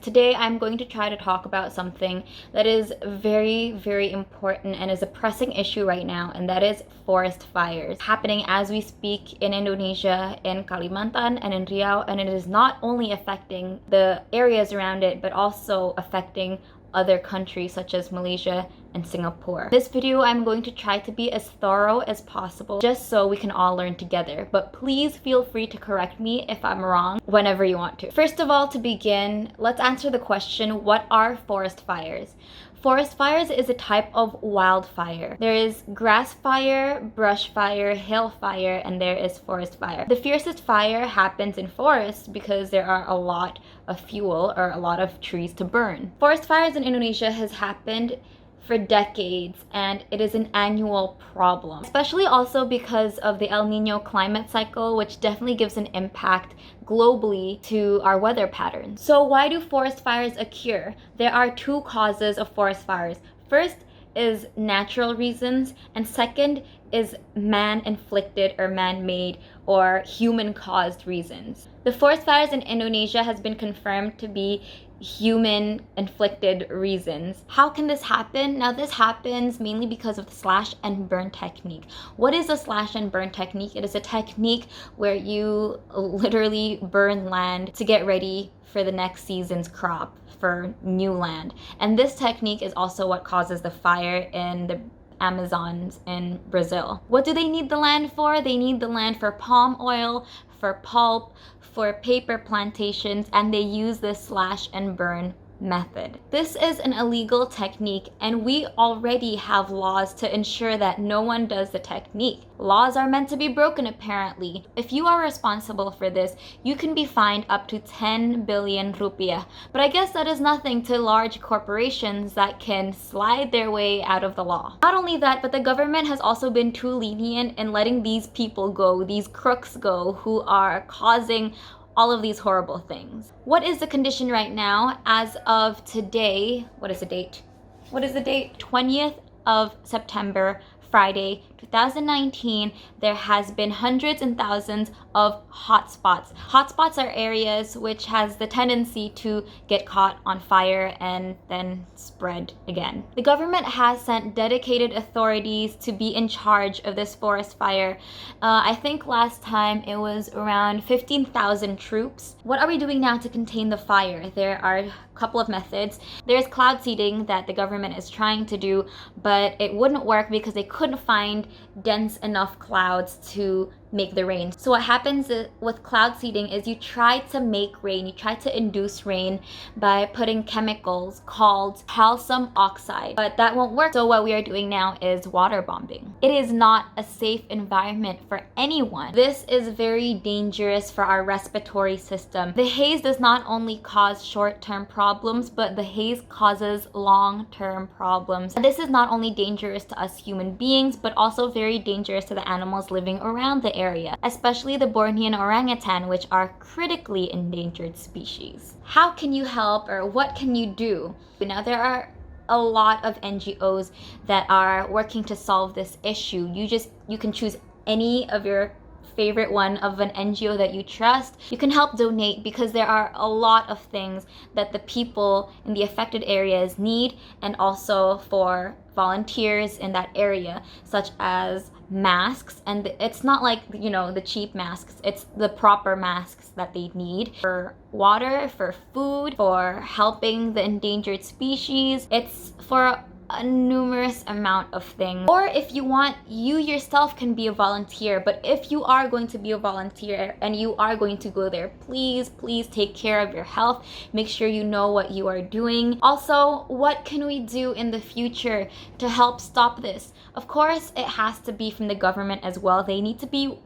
Today, I'm going to try to talk about something that is very, very important and is a pressing issue right now, and that is forest fires happening as we speak in Indonesia, in Kalimantan, and in Riau, and it is not only affecting the areas around it, but also affecting other countries such as Malaysia and Singapore. This video, I'm going to try to be as thorough as possible just so we can all learn together, but please feel free to correct me if I'm wrong whenever you want to. First of all, to begin, let's answer the question, what are forest fires? Forest fires is a type of wildfire. There is grass fire, brush fire, hill fire, and there is forest fire. The fiercest fire happens in forests because there are a lot of fuel or a lot of trees to burn. Forest fires in Indonesia has happened for decades, and it is an annual problem, especially also because of the El Nino climate cycle, which definitely gives an impact globally to our weather patterns. So why do forest fires occur? There are two causes of forest fires. First is natural reasons, and second is man-inflicted or man-made or human-caused reasons. The forest fires in Indonesia has been confirmed to be human-inflicted reasons. How can this happen? Now, this happens mainly because of the slash and burn technique. What is a slash and burn technique? It is a technique where you literally burn land to get ready for the next season's crop, for new land. And this technique is also what causes the fire in the Amazons in Brazil. What do they need the land for? They need the land for palm oil, for pulp, for paper plantations, and they use this slash and burn method. This is an illegal technique, and we already have laws to ensure that no one does the technique. Laws are meant to be broken, apparently. If you are responsible for this, you can be fined up to 10 billion rupiah. But I guess that is nothing to large corporations that can slide their way out of the law. Not only that, but the government has also been too lenient in letting these people go, these crooks go, who are causing all of these horrible things. What is the condition right now? As of today, what is the date? 20th of September, Friday, 2019, there has been hundreds and thousands of hotspots. Hotspots are areas which has the tendency to get caught on fire and then spread again. The government has sent dedicated authorities to be in charge of this forest fire. I think last time it was around 15,000 troops. What are we doing now to contain the fire? There are a couple of methods. There's cloud seeding that the government is trying to do, but it wouldn't work because they couldn't find dense enough clouds to make the rain. So what happens with cloud seeding is you try to make rain, you try to induce rain by putting chemicals called calcium oxide, but that won't work. So what we are doing now is water bombing. It is not a safe environment for anyone. This is very dangerous for our respiratory system. The haze does not only cause short-term problems, but the haze causes long-term problems. And this is not only dangerous to us human beings, but also very dangerous to the animals living around the area, especially the Bornean orangutan, which are critically endangered species. How can you help, or what can you do? Now, there are a lot of NGOs that are working to solve this issue. You can choose any of your favorite one of an NGO that you trust. You can help donate because there are a lot of things that the people in the affected areas need, and also for volunteers in that area, such as masks. And it's not like, you know, the cheap masks, it's the proper masks that they need for water, for food, for helping the endangered species. It's for a numerous amount of things. Or if you want, you yourself can be a volunteer. But if you are going to be a volunteer and you are going to go there, please take care of your health. Make sure you know what you are doing. Also, what can we do in the future to help stop this? Of course, it has to be from the government as well. They need to be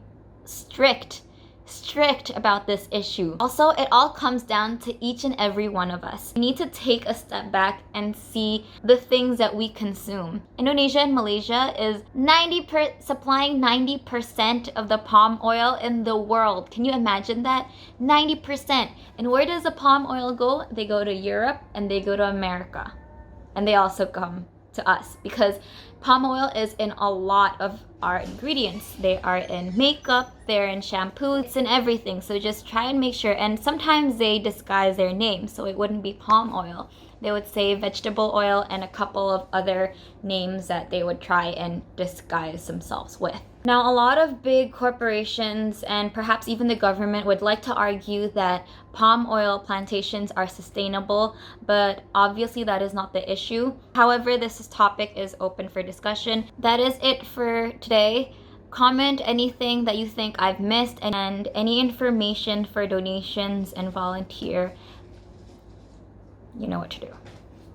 strict about this issue. Also, it all comes down to each and every one of us. We need to take a step back and see the things that we consume. Indonesia and Malaysia is supplying 90% of the palm oil in the world. Can you imagine that? 90%. And where does the palm oil go? They go to Europe and they go to America. And they also come to us because palm oil is in a lot of our ingredients. They are in makeup, they're in shampoo, it's in everything. So just try and make sure. And sometimes they disguise their name, so it wouldn't be palm oil. They would say vegetable oil and a couple of other names that they would try and disguise themselves with. Now, a lot of big corporations and perhaps even the government would like to argue that palm oil plantations are sustainable, but obviously that is not the issue. However, this topic is open for discussion. That is it for today. Comment anything that you think I've missed and any information for donations and volunteer. You know what to do.